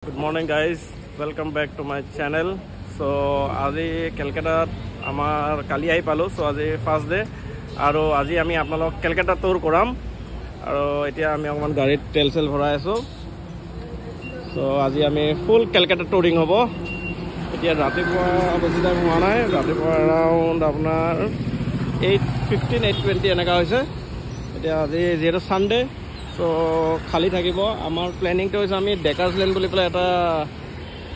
Good morning guys, welcome back to my channel. So আজি কেলকাতাত আমাৰ কালি আহি পালো. So আজি ফাৰ্স্ট ডে আৰু আজি আমি আপোনালোক কেলকাতা টুৰ কৰাম আৰু এতিয়া আমি অকমান গাড়ীত তেল সেল ভৰাই আছো. So আজি আমি ফুল কেলকাতা টুৰিং হ'ব. এতিয়া ৰাতিপুৱা বেছি টাইম হোৱা নাই, ৰাতিপুৱা around আপোনাৰ 8:15 8:20 এনেকা হৈছে. এতিয়া আজি যেটো সানডে so খালি থাকিব. আমাৰ প্ল্যানিংটো হৈছে আমি ডেকাৰ্স লেন বুলি পেলাই এটা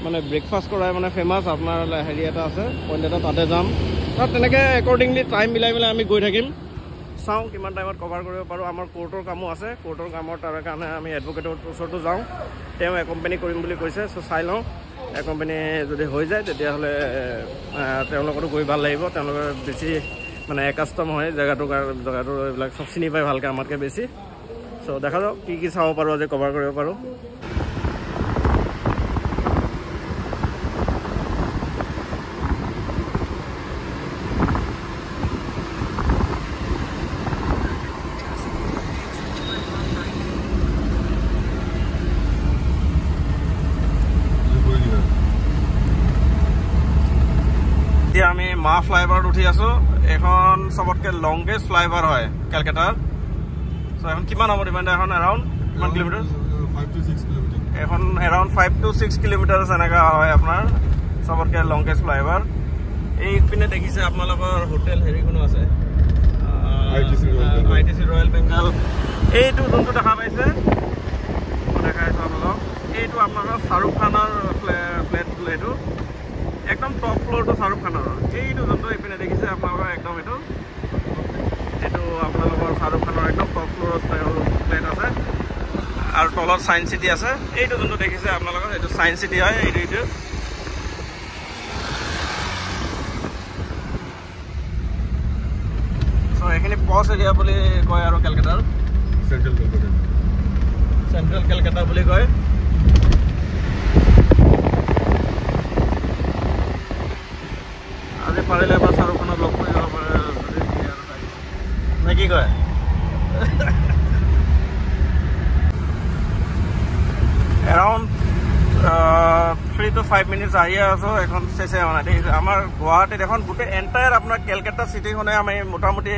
মানে ব্ৰেকফাষ্ট কৰাই মানে ফেমাস আপোনাৰ হেৰি এটা আছে পইণ্ট এটা তাতে যাম. তাত তেনেকৈ একৰ্ডিংলি টাইম মিলাই আমি গৈ থাকিম. চাওঁ কিমান টাইমত কভাৰ কৰিব পাৰোঁ. আমাৰ কোৰ্টৰ কামো আছে, কোৰ্টৰ কামৰ তাৰ কাৰণে আমি এডভোকেটৰ ওচৰতো যাওঁ. তেওঁ একম্পেনী কৰিম বুলি কৈছে. চ' চাই লওঁ একম্পেনী যদি হৈ যায় তেতিয়াহ'লে তেওঁলোকতো গৈ ভাল লাগিব. তেওঁলোকৰ বেছি মানে একাষ্টম হয় জেগাটো এইবিলাক চব চিনি পায় ভালকৈ আমাতকৈ বেছি. চ' দেখা যাওক কি চাব পাৰোঁ আজি কভাৰ কৰিব পাৰোঁ. এতিয়া আমি মা ফ্লাইঅভাৰত উঠি আছো. এখন চবতকৈ লংগেষ্ট ফ্লাইঅভাৰ হয় কেলকাতাৰ. চ' এখন কিমান হ'ব ডিমাণ্ড? এখন এৰাউণ্ড কিমান কিলোমিটাৰ? 5 to 6 kilometre. এখন এৰাউণ্ড 5 to 6 কিলোমিটাৰ এনেকুৱা হয় আপোনাৰ চবতকৈ লংগেষ্ট ফ্লাইঅভাৰ. এইপিনে দেখিছে আপোনালোকৰ হোটেল হেৰিখনো আছে, ITC ৰয়েল বেংগল. এইটো যোনটো দেখা পাইছে মই দেখাইছোঁ আপোনালোক, এইটো আপোনালোকৰ শ্বাহৰুখ খানৰ ফ্লেট এইটো একদম টপ ফ্ল'ৰটো শ্বাহৰুখ খানৰ. এইটো যোনটো এইপিনে দেখিছে আপোনালোকৰ একদম এইটো আপোনালোকৰ শ্বাহৰুখ খানৰ একদম টপ ফ্ল'ৰত ফ্লেট আছে আৰু তলত ছায়েন্স চিটি আছে. এইটো যোনটো দেখিছে আপোনালোকৰ এইটো ছায়েন্স চিটি হয়. এইটো চ' এইখিনি পচ এৰিয়া বুলি কয় আৰু কেলকাতাৰ চেণ্ট্ৰেল কেলকাতা বুলি কয়. আজি পাৰিলে এবাৰ শ্বাহৰুখ খানক লগ কৰি যাব পাৰে নে কি কয়? এৰাউণ্ড 3 to 5 মিনিটছ আহি আছোঁ. এখন চেচে মানে দেখিছে আমাৰ গুৱাহাটীত এখন গোটেই এণ্টায়াৰ আপোনাৰ কেলকাতা চিটিখনে আমি মোটামুটি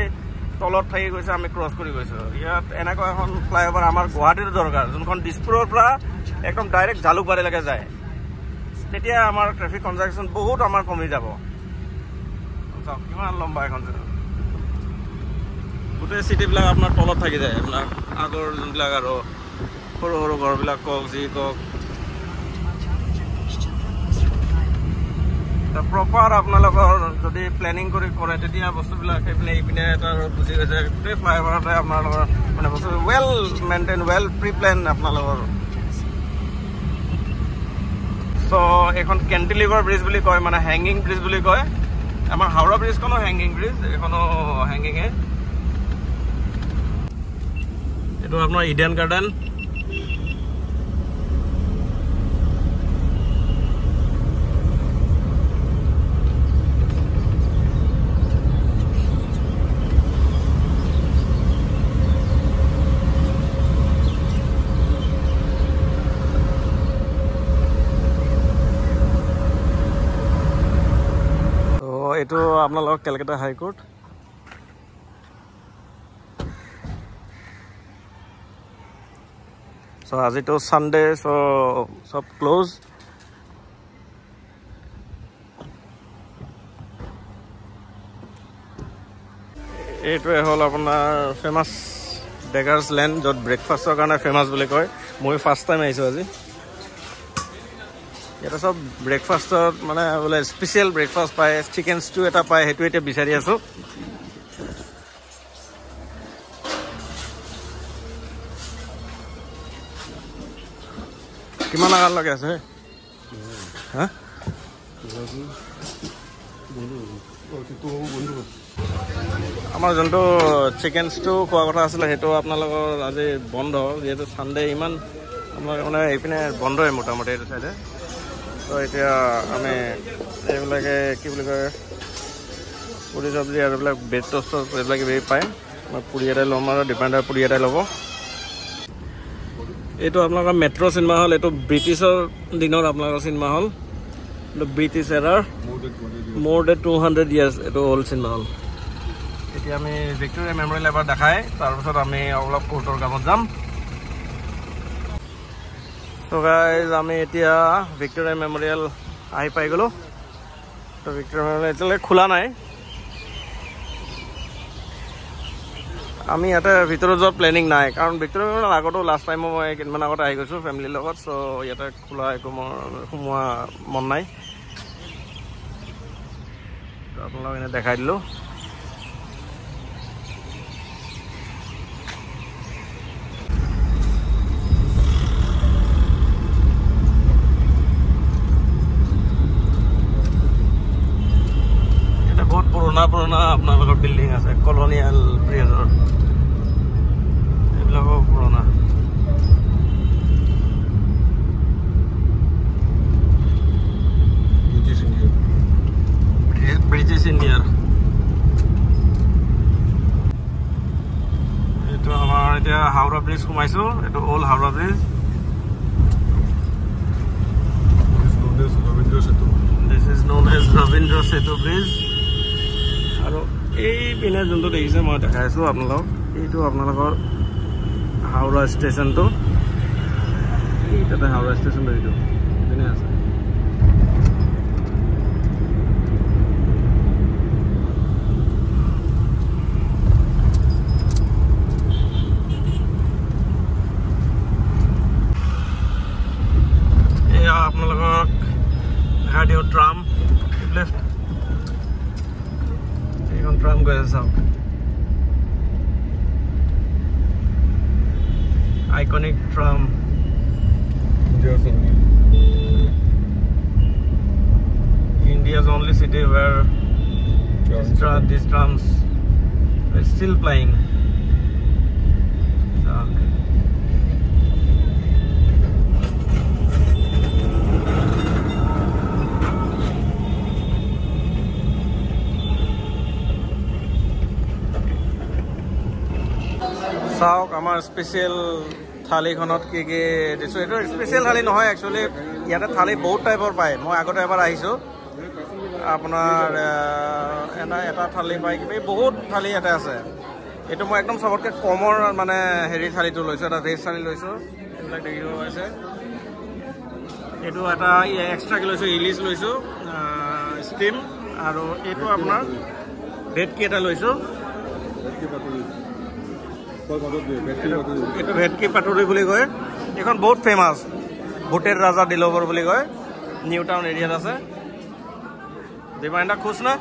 তলত থাকি গৈছে, আমি ক্ৰছ কৰি গৈছোঁ. ইয়াত এনেকুৱা এখন ফ্লাইঅভাৰ আমাৰ গুৱাহাটীতো দৰকাৰ, যোনখন দিছপুৰৰ পৰা একদম ডাইৰেক্ট জালুকবাৰীলৈকে যায়. তেতিয়া আমাৰ ট্ৰেফিক কনজাকশ্যন বহুত আমাৰ কমি যাব. চাওক কিমান লম্বা এখন গোটেই চিটিবিলাক আপোনাৰ তলত থাকি যায়. এইবিলাক আগৰ যোনবিলাক আৰু সৰু সৰু ঘৰবিলাক কওক যি কওক প্ৰপাৰ আপোনালোকৰ যদি প্লেনিং কৰি কৰে তেতিয়া বস্তুবিলাক সেইপিনে এইপিনে এটা বুজি গৈছে. গোটেই ফ্লাইঅভাৰতে আপোনালোকৰ মানে বস্তু well maintain, well preplan আপোনালোকৰ. চ' এইখন কেণ্টিলিভাৰ ব্ৰিজ বুলি কয়, মানে হেংগিং ব্ৰিজ বুলি কয়. আমাৰ হাওৰা ব্ৰিজখনো হেংগিং ব্ৰিজ, এইখনো হেংগিঙে. এইটো আপোনাৰ ইডেন গাৰ্ডেন. এইটো আপোনালোকৰ কেলকাতা হাইকোৰ্ট. চ' আজিতো ছানডে, চ' চব ক্ল'জ. এইটোৱে হ'ল আপোনাৰ ফেমাছ ডেকাৰ্স লেন, য'ত ব্ৰেকফাষ্টৰ কাৰণে ফেমাছ বুলি কয়. মই ফাৰ্ষ্ট টাইম আহিছোঁ আজি. ইয়াতে চব ব্ৰেকফাষ্টত মানে বোলে স্পেচিয়েল ব্ৰেকফাষ্ট পায়, চিকেন ষ্টিউ এটা পায়, সেইটো এতিয়া বিচাৰি আছোঁ. কিমান লগালৈকে আছে হা? আমাৰ যোনটো চিকেন ষ্টিউ খোৱা কথা আছিলে সেইটো আপোনালোকৰ আজি বন্ধ, যিহেতু ছানডে ইমান আপোনালোকে মানে এইপিনে বন্ধই মোটামুটি এইটো চাইডে. তো এতিয়া আমি এইবিলাকে কি বুলি কয় পুৰি চব্জি আৰু এইবিলাক ব্ৰেড টষ্ট এইবিলাক কিবা পায়. মই পুৰি এটাই ল'ম আৰু ডিপেণ্ডাৰ পুৰি এটাই ল'ব. এইটো আপোনালোকৰ মেট্ৰ' চিনেমা হল এইটো ব্ৰিটিছৰ দিনৰ আপোনালোকৰ চিনেমা হল এইটো ব্ৰিটিছ এৰাৰ মোৰ দেন 200 ইয়াৰ্ছ এইটো অল্ড চিনেমা হল এতিয়া আমি ভিক্টোৰিয়া মেমৰিয়েল এবাৰ দেখাই তাৰপিছত আমি অলপ কোৰ্টৰ কামত যাম তো গাইজ আমি এতিয়া ভিক্টোৰিয়া মেমৰিয়েল আহি পাই গ'লো তো ভিক্টোৰিয়া মেমৰিয়েল এতিয়ালৈ খোলা নাই আমি ইয়াতে ভিতৰত যোৱাৰ প্লেনিং নাই কাৰণ ভিক্টোৰিয়া মেমৰিয়েল আগতো লাষ্ট টাইমো মই কেইদিনমান আগতে আহি গৈছোঁ ফেমিলিৰ লগত চ' ইয়াতে খোলা একো মোৰ সোমোৱা মন নাই তো আপোনালোকক এনে দেখাই দিলোঁ পুৰণা আপোনালোকৰ বিল্ডিং আছে কলনিয়েল পিৰিয়ডৰ এইবিলাকো পুৰণা ব্ৰিটিছ ইণ্ডিয়াৰ এইটো আমাৰ এতিয়া হাওৰা ব্ৰিজ সোমাইছোঁ এইটো old Howrah bridge this is known as Rabindra Setu bridge আৰু এই পিনে যোনটো দেখিছে মই দেখাই আছোঁ আপোনালোকক এইটো আপোনালোকৰ হাওৰা ষ্টেচনটো এই তাতে হাওৰা ষ্টেচনটো এইটো এইপিনে আছে এয়া আপোনালোকক দেখাই দিওঁ ট্ৰাম লেফ্ট ট্রাম গৈ আছে চাওক iconic tram India's only city where these trams are still playing চাওক আমাৰ স্পেচিয়েল থালিখনত কি কি দিছোঁ এইটো স্পেচিয়েল থালি নহয় একচুৱেলি ইয়াতে থালি বহুত টাইপৰ পায় মই আগতে এবাৰ আহিছোঁ আপোনাৰ এটা থালি পায় কিবা বহুত থালি ইয়াতে আছে এইটো মই একদম চবতকৈ কমৰ মানে হেৰি থালিটো লৈছোঁ এটা ভেজ থালি লৈছোঁ এইবিলাক দেখিব পাইছে এইটো এটা এক্সট্ৰাকৈ লৈছোঁ ইলিছ লৈছোঁ ষ্টিম আৰু এইটো আপোনাৰ ভেটকি এটা লৈছোঁ এইটো ভেটকি পাটুৰি বুলি কয় এইখন বহুত ফেমাছ ভোটেৰ ৰাজা দিলবৰ বুলি কয় নিউ টাউন এৰিয়াত আছে ডিমাইণ্ডা খুচ না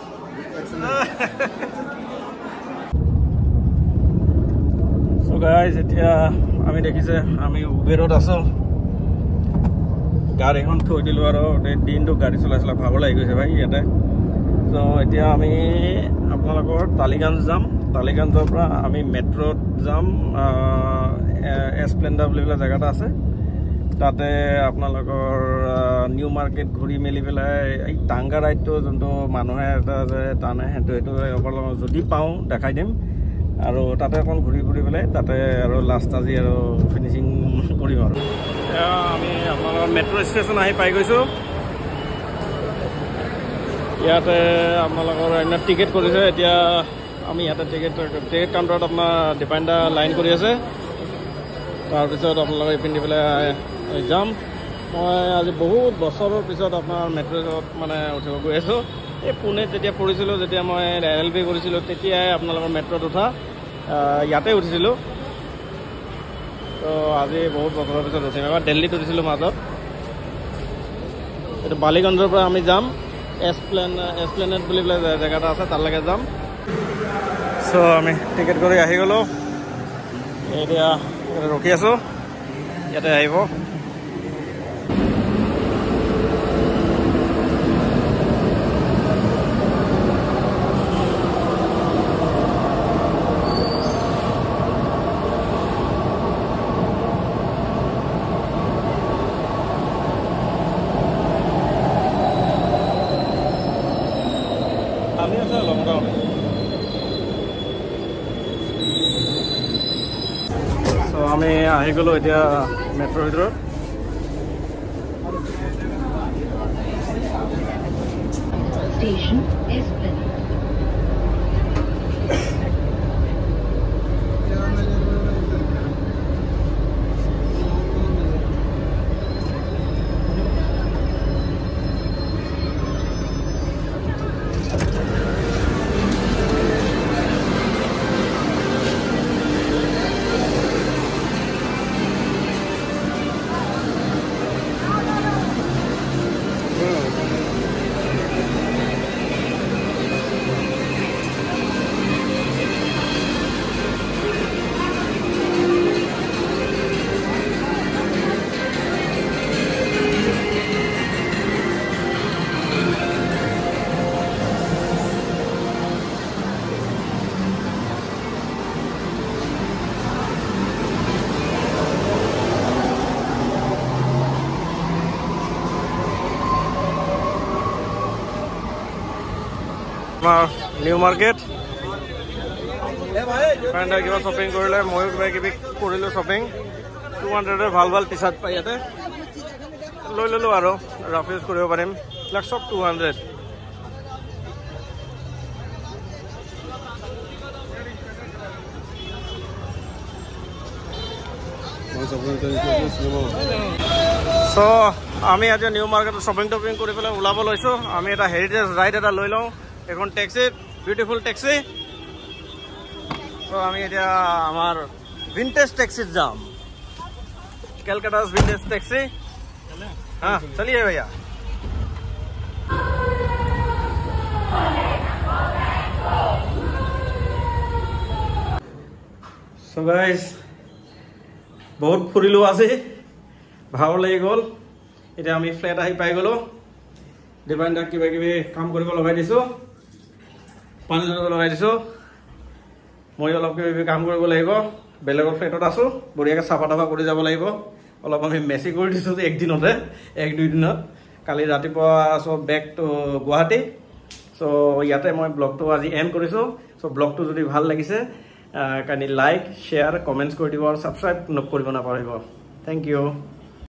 চ' গাইজ এতিয়া আমি দেখিছে আমি উবেৰত আছোঁ গাড়ীখন থৈ দিলোঁ আৰু দিনটো গাড়ী চলাই ভাগৰ লাগি গৈছে ভাই ইয়াতে চ' এতিয়া আমি আপোনালোকৰ টালিগঞ্জ যাম টালিগঞ্জৰ পৰা আমি মেট্ৰত যাম এছপ্লেণ্ডাৰ বুলি পেলাই জেগা এটা আছে তাতে আপোনালোকৰ নিউ মাৰ্কেট ঘূৰি মেলি পেলাই এই টাংগা ৰাইডটো যোনটো মানুহে এটা যে টানে সেইটো আপোনালোকক যদি পাওঁ দেখাই দিম আৰু তাতে অকণ ঘূৰি ফুৰি পেলাই তাতে আৰু লাষ্ট আজি আৰু ফিনিচিং কৰিম আৰু আমি আপোনালোকৰ মেট্ৰ' ষ্টেচন আহি পাই গৈছোঁ ইয়াতে আপোনালোকৰ এনে টিকেট কৰিছে এতিয়া আমি ইয়াতে টিকেট কাউণ্টাৰত আপোনাৰ ডিপেণ্ডা লাইন কৰি আছে তাৰপিছত আপোনালোকে ইপিন্ধি পেলাই যাম মই আজি বহুত বছৰৰ পিছত আপোনাৰ মেট্ৰ'ত মানে উঠিব গৈ আছোঁ এই পুনেত যেতিয়া পঢ়িছিলোঁ যেতিয়া মই LLB কৰিছিলোঁ তেতিয়াই আপোনালোকৰ মেট্ৰ'ত উঠা ইয়াতে উঠিছিলোঁ তো আজি বহুত বছৰৰ পিছত উঠিম এবাৰ দিল্লীত উঠিছিলোঁ মাজত এইটো বালিগঞ্জৰ পৰা আমি যাম এছপ্লেনেট বুলি পেলাই জেগা এটা আছে তালৈকে যাম চ' আমি টিকেট কৰি আহি গ'লোঁ এতিয়া ৰখি আছোঁ ইয়াতে আহিব আমি আহি গ'লোঁ এতিয়া মেট্ৰৰ ভিতৰত Station Esplanade. নিউ মাৰ্কেট ফ্ৰেণ্ডে কিবা শ্বপিং কৰিলে ময়ো কিবা কিবি কৰিলোঁ শ্বপিং 200 ভাল ভাল টি চাৰ্ট পাই ইয়াতে লৈ ল'লোঁ আৰু ৰাফ ইউজ কৰিব পাৰিম এইবিলাক চব 200 চ' আমি আজি নিউ মাৰ্কেটত শ্বপিং টপিং কৰি পেলাই ওলাব লৈছোঁ আমি এটা হেৰিটেজ ৰাইড এটা লৈ লওঁ এখন টেক্সি বিউটিফুল টেক্সি চ' আমি এতিয়া আমাৰ ভিনটেজ টেক্সিত যাম কেলকাটা's vintage taxi हाँ चलिए भैया so guys बहुत ফুৰিলো আজি ভাগৰ লাগি গ'ল এতিয়া আমি ফ্লেট আহি পাই গ'লো ডিভাইনডাক কিবা কিবি কাম কৰিব লগাই দিছো পানী লগাই দিছো মই অলপ কিবি কাম কৰিব লাগিব বেলেগৰ ফ্লেটত আছো বঢ়িয়াকে চাফা টাফা কৰি যাব লাগিব অলপ আমি মেসি কৰি দিছো একদিনতে এক দুই দিনত কালি ৰাতিপুৱা সব বেক টু গুৱাহাটী সো ইয়াতে মই ব্লগটো আজি এন্ড কৰিছো সো ব্লগটো যদি ভাল লাগিছে কাইন্ডলি লাইক শেয়াৰ কমেন্টস কৰি দিব আৰু সাবস্ক্ৰাইব কৰিব নাপাহৰিব থ্যাংক ইউ